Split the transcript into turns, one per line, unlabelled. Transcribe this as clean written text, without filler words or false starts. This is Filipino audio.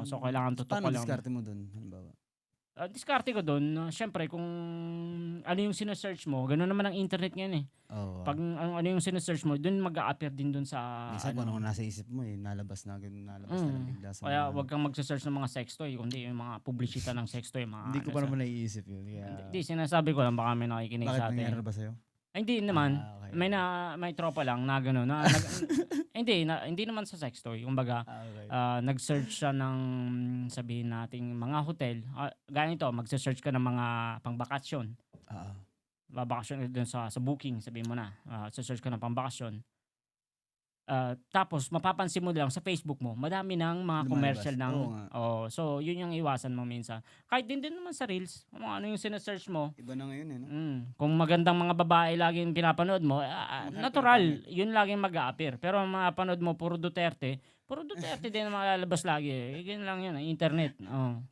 So kailangan totoo
Paano
ka lang.
diskarte mo dun, halimbawa?
Diskarte ko dun, siyempre kung ano yung sine-search mo, gano'n naman ang internet ngayon, eh.
Oo.
'Pag ano yung sine-search mo, dun mag-a-appear din dun sa
Minsan kung
ano.
ano nasa isip mo, eh, nalabas na lang bigla sa
Kaya
mga
wag kang magse-search ng mga sextoy, kundi yung mga publisita ng sextoy, mga
hindi ko
ano
pa
sa
naman naiisip yun
hindi, sinasabi ko lang baka may nakikinig
bakit
sa
nangyari
atin.
na ba sa'yo?
Hindi naman,
Okey,
may
okey.
may tropa lang na gano'n hindi naman sa sextoy. Kumbaga,
Okey.
nag-search siya ng sabihin nating mga hotel, gaya nito magse-search ka ng mga pangbakasyon.
Oo.
Babakasyon ka dun sa booking, sabihin mo na, se-search ka ng pambakasyon. Tapos mapapansin mo lang sa Facebook mo, madami ng mga
Lumalabas,
commercial ng
oo nga.
so yun yung iwasan mo minsan. Kahit din naman sa reels, kung ano yung sine-search mo.
Iba na ngayon, eh, 'no?
Kung magandang mga babae laging pinapanood mo, natural,
Pinapangit.
yun laging mag-a-appear. Pero ang mapapanood mo puro Duterte din ang malalabas lagi, eh. Ganun lang yun, internet, oo.